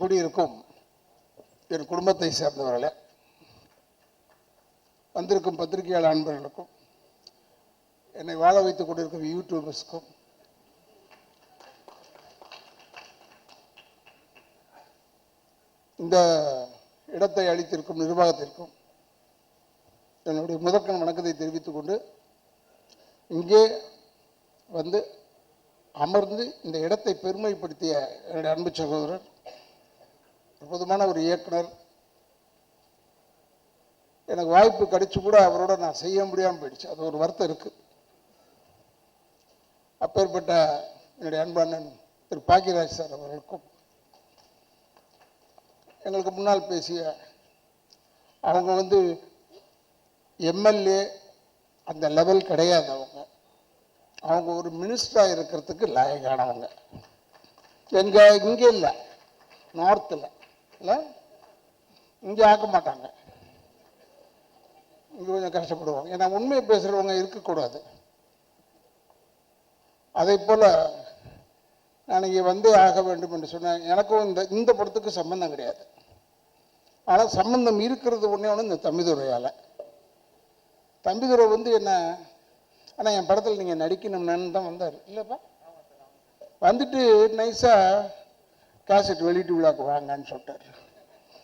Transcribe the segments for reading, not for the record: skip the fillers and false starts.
கூடியிருக்கும் என் குடும்பத்தை சேர்ந்தவர்களே, வந்திருக்கும் பத்திரிகையாளர் அன்பர்களுக்கும், என்னை வாழ வைத்துக் கொண்டிருக்கும் யூடியூபர்ஸ்க்கும், இந்த இடத்தை அளித்திருக்கும் நிர்வாகத்திற்கும் என்னுடைய முதற்கண் வணக்கத்தை தெரிவித்துக் கொண்டு, இங்கே வந்து அமர்ந்து இந்த இடத்தை பெருமைப்படுத்திய என்னுடைய அன்பு சகோதரர், அற்புதமான ஒரு இயக்குனர், எனக்கு வாய்ப்பு கிடைச்சு கூட அவரோட நான் செய்ய முடியாமல் போயிடுச்சு. அது ஒரு வருத்தம் இருக்கு. அப்பேற்பட்ட என்னுடைய அன்பானன் திரு பாக்கியராஜ் சார் அவர்களுக்கும், எங்களுக்கு முன்னால் பேசிய அவங்க வந்து எம்எல்ஏ அந்த லெவல் கிடையாது. அவங்க ஒரு மினிஸ்டராக இருக்கிறதுக்கு லாயக்கானவங்க. இங்கே இல்லை, நார்த்தில் இல்லை, இங்கே ஆக்க மாட்டாங்க. இங்கே கொஞ்சம் கஷ்டப்படுவாங்க. ஏன்னா உண்மையை பேசுகிறவங்க இருக்கக்கூடாது. அதே போல் நான் இங்கே வந்தே ஆக வேண்டும் என்று சொன்னேன். எனக்கும் இந்த படத்துக்கு சம்பந்தம் கிடையாது. ஆனால் சம்பந்தம் இருக்கிறது ஒன்று இந்த தம்பிதுரையால். தம்பிதுரை வந்து என்ன, ஆனால் என் படத்தில் நீங்கள் நடிக்கணும்னு தான் வந்தார். இல்லைப்பா, வந்துட்டு நைஸாக கேசட் வெளியிட்டு விழாக்கு வாங்கன்னு சொல்லிட்டார்.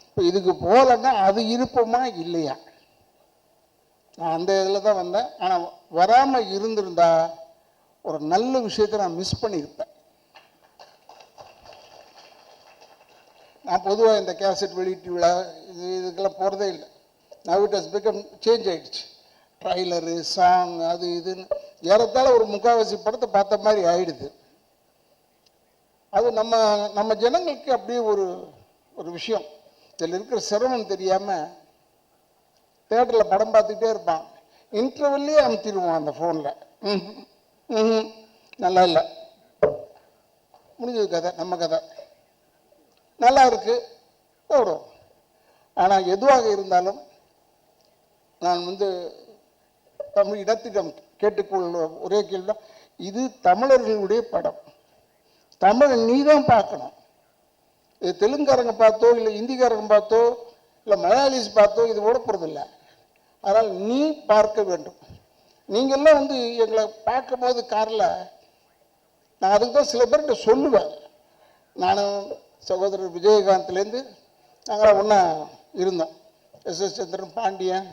இப்போ இதுக்கு போகலன்னா அது இருப்போமா இல்லையா? நான் அந்த இதில் தான் வந்தேன். ஆனால் வராமல் இருந்திருந்தா ஒரு நல்ல விஷயத்தை நான் மிஸ் பண்ணியிருப்பேன். நான் பொதுவாக இந்த கேசட் வெளியீட்டு விழா இதுக்கெல்லாம் போகிறதே இல்லை. Now it has become change ஆகிடுச்சு. ட்ரைலரு, சாங், அது இதுன்னு ஏறத்தாழ ஒரு முக்கால்வாசி படத்தை பார்த்த மாதிரி ஆயிடுது. அது நம்ம ஜனங்களுக்கு அப்படியே ஒரு விஷயம். இதில் இருக்கிற சிரமம் தெரியாமல் தேட்டரில் படம் பார்த்துக்கிட்டே இருப்பான். இன்டர்வெல்லையே அமுத்திடுவோம் அந்த ஃபோனில். நல்லா இல்லை, முடிஞ்சது கதை, நம்ம கதை நல்லா இருக்கு ஓடும். ஆனால் எதுவாக இருந்தாலும் நான் வந்து தமிழ் இடத்திடம் கேட்டுக்கொள்ள ஒரே கேள்வி, இது தமிழர்களுடைய படம். தமிழை நீ தான் பார்க்கணும். இது தெலுங்காரங்க பார்த்தோ இல்லை ஹிந்திக்காரங்க பார்த்தோ இல்லை மலையாளிஸ் பார்த்தோ இது ஓட போகிறதில்லை. அதனால் நீ பார்க்க வேண்டும். நீங்கள்லாம் வந்து எங்களை பார்க்கும் போது காரில் நான் அதுக்கு தான் சில பேர்கிட்ட சொல்லுவேன். நானும் சகோதரர் விஜயகாந்த்லேருந்து நாங்களாம் ஒன்றா இருந்தோம். எஸ் சந்திரன், பாண்டியன்,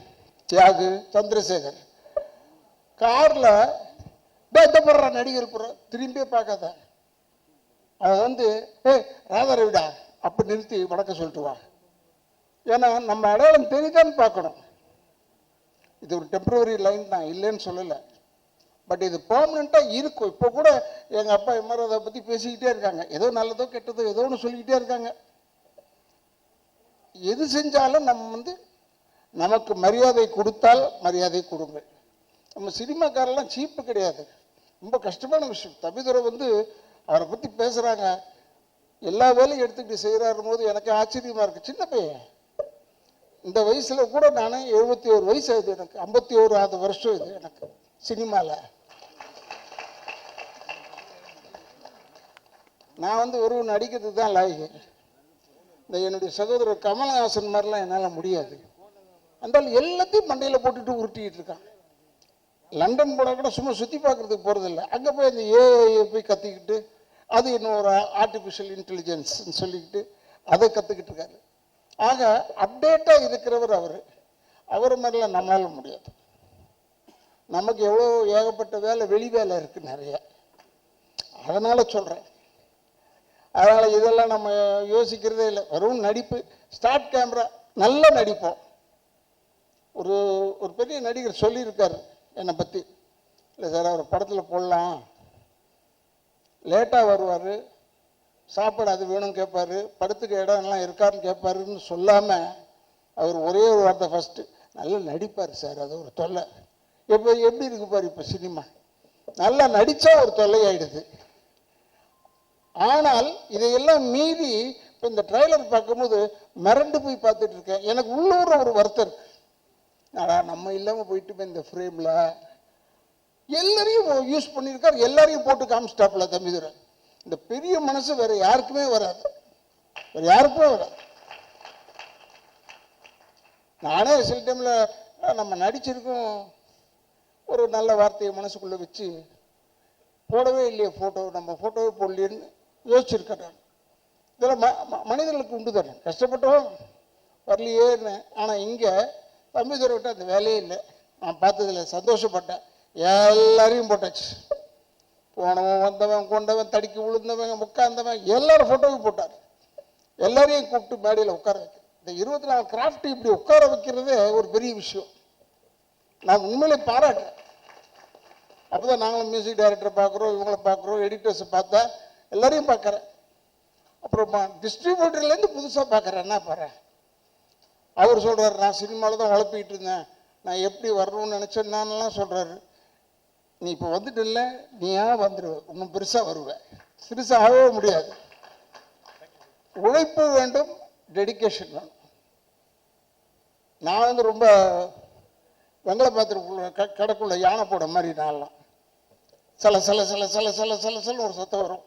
தியாகு, சந்திரசேகர். காரில் போடுற நடிகர் போடுற திரும்பியே பார்க்காத. அதை வந்து ராதாரவிடா அப்படி நிறுத்தி வணக்கம் சொல்லிட்டு வா. ஏன்னா நம்ம அடையாளம் தெரியுதான்னு பார்க்கணும். இது ஒரு டெம்பரவரி லைன் தான், இல்லைன்னு சொல்லலை. பட் இது பெர்மனெண்ட்டாக இருக்கும். இப்போ கூட எங்கள் அப்பா எம்ஆர் அதை பற்றி பேசிக்கிட்டே இருக்காங்க. ஏதோ நல்லதோ கெட்டதோ ஏதோ ஒன்று சொல்லிக்கிட்டே இருக்காங்க. எது செஞ்சாலும் நம்ம வந்து நமக்கு மரியாதை கொடுத்தால் மரியாதை கொடுங்கள். நம்ம சினிமாக்காரெல்லாம் சீப்பு கிடையாது. ரொம்ப கஷ்டமான விஷயம். தம்பிதுரை வந்து அவரை பற்றி பேசுகிறாங்க, எல்லா வேலையும் எடுத்துக்கிட்டு செய்கிறாரும் போது எனக்கு ஆச்சரியமாக இருக்குது. சின்ன பையன், இந்த வயசில் கூட நான் 71 வயசு ஆகுது எனக்கு. 51வது வருஷம் இது எனக்கு சினிமாவில். நான் வந்து ஒரு நடிக்கிறதுக்கு தான் லாயக்கு. இந்த என்னுடைய சகோதரர் கமல்ஹாசன் மாதிரிலாம் என்னால் முடியாது. அந்த எல்லாத்தையும் மண்டையில் போட்டுட்டு உருட்டிக்கிட்டு இருக்கான். லண்டன் போனால் கூட சும்மா சுற்றி பார்க்குறதுக்கு போகிறதில்ல. அங்கே போய் அந்த ஏஐ போய் கற்றுக்கிட்டு அது இன்னொரு ஆர்டிஃபிஷியல் இன்டெலிஜென்ஸ்ன்னு சொல்லிக்கிட்டு அதை கற்றுக்கிட்டு இருக்காரு. ஆக அப்டேட்டாக இருக்கிறவர் அவர் மாதிரிலாம் நம்மளால முடியாது. நமக்கு எவ்வளோ ஏகப்பட்ட வேலை, வெளி வேலை இருக்குது நிறைய. அதனால் சொல்கிறேன். அதனால் இதெல்லாம் நம்ம யோசிக்கிறதே இல்லை. வெறும் நடிப்பு, ஸ்டார்ட் கேமரா, நல்லா நடிப்போம். ஒரு பெரிய நடிகர் சொல்லியிருக்காரு என்னை பற்றி. இல்லை சார், அவர் படத்தில் போடலாம், லேட்டாக வருவார், சாப்பாடு அது வேணும் கேட்பார், படத்துக்கு இடம்லாம் இருக்காருன்னு கேட்பாருன்னு சொல்லாமல் அவர் ஒரே ஒரு வார்த்தை ஃபஸ்ட்டு, நல்லா நடிப்பார் சார், அது ஒரு தொல்லை. இப்போ எப்படி இருக்கு பாரு இப்போ சினிமா, நல்லா நடித்தா ஒரு தொல்லை ஆகிடுது. ஆனால் இதையெல்லாம் மீறி இப்போ இந்த ட்ரைலர் பார்க்கும்போது மிரண்டு போய் பார்த்துட்டு இருக்கேன். எனக்கு உள்ளூர் ஒரு வருத்தம் இருக்கு. நம்ம இல்லாமல் போயிட்டு போய் இந்த ஃப்ரேமில் எல்லாரையும் யூஸ் பண்ணியிருக்கார், எல்லாரையும் போட்டு காமிச்சிட்டாப்புல தம்பிதுரை. இந்த பெரிய மனசு வேற யாருக்குமே வராது. வேறு யாருக்கும் வராது. நானே சில டைமில் நம்ம நடிச்சிருக்கோம், ஒரு நல்ல வார்த்தையை மனசுக்குள்ளே வச்சு போடவே இல்லையே ஃபோட்டோ, நம்ம ஃபோட்டோவே போடலையேன்னு யோசிச்சிருக்கேன் நான். இதெல்லாம் மனிதர்களுக்கு உண்டு தானே, கஷ்டப்பட்டோம் வரலையேன்னு. ஆனால் இங்கே தம்பிதுரை விட்டு அந்த வேலையே இல்லை. நான் பார்த்ததில் சந்தோஷப்பட்டேன். எல்லாரையும் போட்டாச்சு, போனவன் வந்தவன் கொண்டவன் தடிக்கி விழுந்தவன் உட்கார்ந்தவன் எல்லாரும் ஃபோட்டோவும் போட்டார். எல்லாரையும் கூப்பிட்டு மேடையில் உட்கார வைக்க, இந்த 24 கிராஃப்ட் இப்படி உட்கார வைக்கிறதே ஒரு பெரிய விஷயம். நான் உண்மையிலே பாராட்டுறேன். அப்போதான் நாங்களும் மியூசிக் டைரக்டரை பார்க்குறோம், இவங்களை பார்க்குறோம், எடிட்டர்ஸை பார்த்தா எல்லாரையும் பார்க்குறேன். அப்புறமா டிஸ்ட்ரிபியூட்டர்லேருந்து புதுசாக பார்க்குறேன். என்ன பாரு, அவர் சொல்கிறார், நான் சினிமாவில் தான் உழப்பிக்கிட்டு இருந்தேன், நான் எப்படி வரணும்னு நினச்சேன் நான்லாம் சொல்கிறாரு. நீ இப்போ வந்துட்டு இல்லை, நீ ஏன் வந்துடுவேன், இன்னும் பெருசாக வருவேன், சிறுசாகவே முடியாது. உழைப்பு வேண்டும், டெடிக்கேஷன் வேணும். நான் வந்து ரொம்ப வெங்கல பாத்திரக்குள்ள கிடக்குள்ள யானை போட மாதிரி நான்லாம் சில சில சில சில சில சில சில ஒரு சத்தம் வரும்.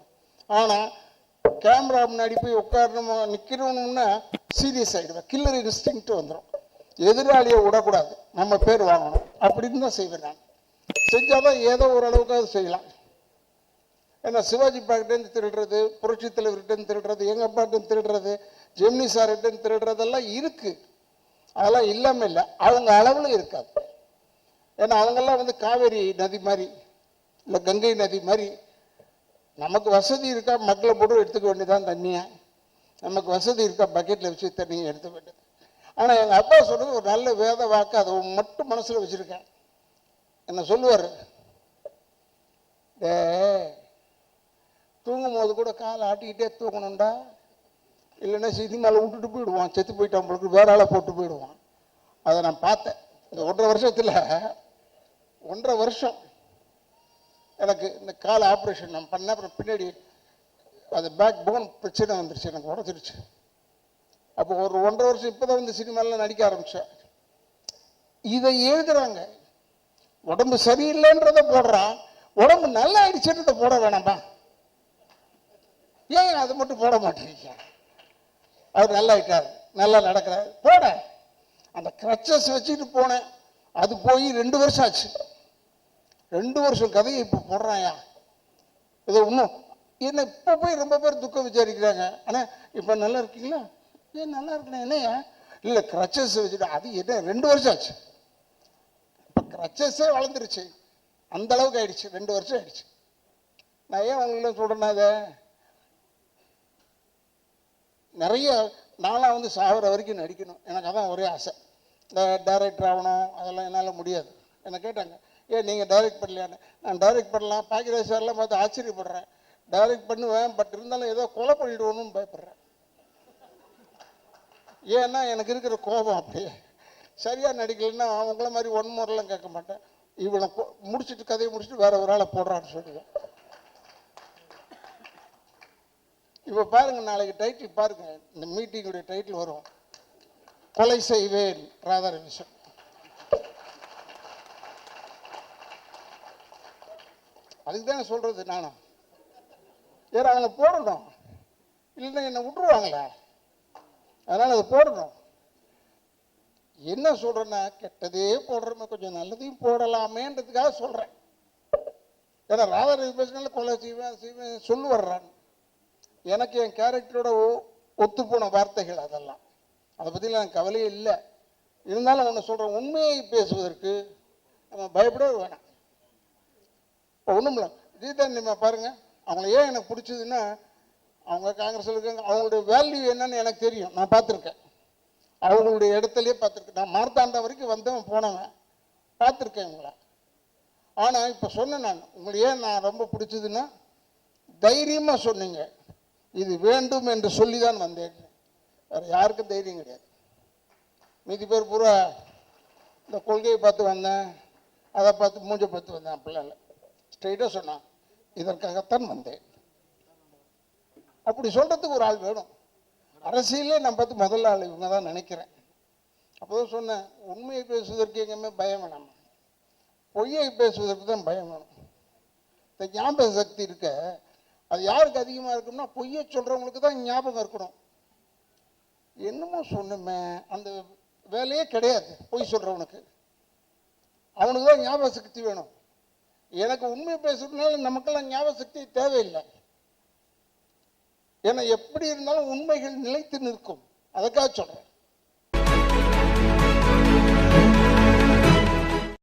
ஆனால் கேமரா முன்னாடி போய் உட்காரணும் நிற்கணும்னா சீரியஸ் ஆகிடுவேன். கில்லர் இன்ஸ்டிங்க்ட் வந்துடும். எதிராளியை விடக்கூடாது, நம்ம பேர் வாங்கணும் அப்படின்னு தான் செய்வேன். நான் செஞ்சால் தான் ஏதோ ஓரளவுக்கு அது செய்யலாம். ஏன்னா சிவாஜி பாக்கிட்டேருந்து திருடுறது, புரட்சி தலைவர்கிட்டேருந்து திருடுறது, எங்கள் அப்பாட்டேருந்து திருடுறது, ஜெமினி சார்கிட்டேருந்து திருடுறதெல்லாம் இருக்குது. அதெல்லாம் இல்லாமல் இல்லை, அவங்க அளவில் இருக்காது. ஏன்னா அவங்கெல்லாம் வந்து காவேரி நதி மாதிரி இல்லை கங்கை நதி மாதிரி. நமக்கு வசதி இருக்கா மக்களை போட்டு எடுத்துக்க வேண்டியதான் தண்ணியை, நமக்கு வசதி இருக்கா பக்கெட்டில் வச்சு தண்ணியை எடுக்க வேண்டியது. ஆனால் எங்கள் அப்பா சொல்கிறது ஒரு நல்ல வேத வாக்கு, அதை மட்டும் மனசில் வச்சுருக்கேன். என்ன சொல்லுவார், தூங்கும் போது கூட காலை ஆட்டிக்கிட்டே தூங்கணும்டா, இல்லைன்னா சினிமாவில் விட்டுட்டு போயிடுவான், செத்து போயிட்டான் உங்களுக்கு வேற ஆளை போட்டு போயிடுவான். அதை நான் பார்த்தேன். இந்த 1.5 வருஷத்தில் 1.5 வருஷம் எனக்கு இந்த கால் ஆப்ரேஷன் நான் பண்ணேன். அப்புறம் பின்னாடி அது பேக் போன் பிரச்சனை வந்துருச்சு, எனக்கு உடச்சிருச்சு. அப்போ ஒரு 1.5 வருஷம் இப்போ தான் வந்து சினிமாவில் நடிக்க ஆரம்பித்தேன். இதை எழுதுறாங்க, உடம்பு சரியில்லைன்றதை போடுறான், உடம்பு நல்லா ஆயிடுச்சுன்றதை போட வேணாம்பா, ஏன் அதை மட்டும் போட மாட்டேங்க. அவர் நல்லா ஆயிட்டார், நல்லா நடக்கிறார், போட. அந்த கிரச்சஸ் வச்சுட்டு போனேன், அது போய் 2 வருஷம் ஆச்சு. 2 வருஷம் கதையை இப்போ போடுறாயா. இது இன்னும் என்ன இப்போ போய் ரொம்ப பேர் துக்கம் விசாரிக்கிறாங்க. ஆனால் இப்போ நல்லா இருக்கீங்களா, ஏன் நல்லா இருக்கணும் என்னையா, இல்லை கிரச்சஸ் வச்சுட்டு, அது என்ன 2 வருஷம் ஆச்சு. இப்போ கிரச்சஸே வளர்ந்துருச்சு, அந்த அளவுக்கு ஆயிடுச்சு, 2 வருஷம் ஆயிடுச்சு. நான் ஏன் அவங்கள சொல்கிறேன்னா, அதை நிறைய நாளாக வந்து சாகிற வரைக்கும் நடிக்கணும், எனக்கு அதான் ஒரே ஆசை. இந்த டைரக்டர் ஆகணும் அதெல்லாம் என்னால் முடியாது. என்னை கேட்டாங்க, ஏன் நீங்கள் டைரக்ட் பண்ணலையான்னு. நான் டைரக்ட் பண்ணலாம், பாக்கியராஜ் சார்லாம் பார்த்து ஆச்சரியப்படுறேன். டைரக்ட் பண்ணுவேன், பட் இருந்தாலும் ஏதோ கொலை பண்ணிடுவோன்னு பயப்படுறேன். ஏன்னா எனக்கு இருக்கிற கோபம் அப்படியே. சரியாக நடிக்கலைன்னா அவங்கள மாதிரி 1 முறைலாம் கேட்க மாட்டேன். இவனை முடிச்சுட்டு கதையை முடிச்சுட்டு வேற ஒரு ஆளை போடுறான்னு சொல்லுவேன். இப்போ பாருங்க, நாளைக்கு டைட்டில் பாருங்க, இந்த மீட்டிங்குடைய டைட்டில் வரும், கொலை செய்வேன் ராதாரவிசன். அதுக்கு தானே சொல்றது நானும். ஏன்னா அவங்க போடணும், இல்லைன்னா என்னை விட்டுருவாங்களே, அதனால அதை போடணும். என்ன சொல்றேன்னா, கெட்டதே போடுறோமே, கொஞ்சம் நல்லதையும் போடலாமேன்றதுக்காக சொல்றேன். ஏன்னா ராதாரவி பேசினால கொலை செய்வேன் செய்வேன் சொல்லு வர்றான். எனக்கு என் கேரக்டரோட ஒத்துப்போன வார்த்தைகள் அதெல்லாம், அதை பற்றிலாம் எனக்கு கவலையே இல்லை. இருந்தாலும் ஒன்று சொல்கிறேன், உண்மையை பேசுவதற்கு நம்ம பயப்படவே வேணாம். இப்போ ஒன்றும் இல்லை, ரீதா நிம்மா பாருங்கள், அவங்கள ஏன் எனக்கு பிடிச்சதுன்னா, அவங்க காங்கிரஸில் இருக்காங்க, அவங்களுடைய வேல்யூ என்னன்னு எனக்கு தெரியும், நான் பார்த்துருக்கேன். அவங்களுடைய இடத்துலையே பார்த்துருக்கேன். நான் மார்த்தாண்டம் வரைக்கும் வந்தவன் போனவன், பார்த்துருக்கேன் இவங்கள. ஆனால் இப்போ சொன்னேன் நான், உங்களுக்கு ஏன் நான் ரொம்ப பிடிச்சதுன்னா, தைரியமாக சொன்னீங்க, இது வேண்டும் என்று சொல்லி தான் வந்தேன். வேறு யாருக்கும் தைரியம் கிடையாது. மீதி பேர் பூரா இந்த கொள்கையை பார்த்து வந்தேன், அதை பார்த்து மூஞ்சை பார்த்து வந்தேன், அப்படிலாம் இல்லை. ஸ்ட்ரெயிட்டாக சொன்னான், இதற்காகத்தான் வந்தேன். அப்படி சொல்கிறதுக்கு ஒரு ஆள் வேணும். அரசியலே நான் பார்த்து முதல் ஆள் இவங்க தான் நினைக்கிறேன். அப்போதான் சொன்னேன், உண்மையை பேசுவதற்கு எங்கேயுமே பயம் வேணாம், பொய்யை பேசுவதற்கு தான் பயம் வேணும். இந்த ஞாபக சக்தி இருக்க, அது யாருக்கு அதிகமாக இருக்கும்னா, பொய்யை சொல்கிறவங்களுக்கு தான் ஞாபகம் இருக்கணும். என்னமோ சொன்னமே அந்த வேலையே கிடையாது. பொய் சொல்கிறவனுக்கு அவனுக்கு தான் ஞாபக சக்தி வேணும். எனக்கு உண்மை பேசுறதுனால நமக்கெல்லாம் ஞாபக சக்தி தேவையில்லை. ஏன்னா எப்படி இருந்தாலும் உண்மைகள் நிலைத்து நிற்கும். அதுக்காக சொல்கிறேன்.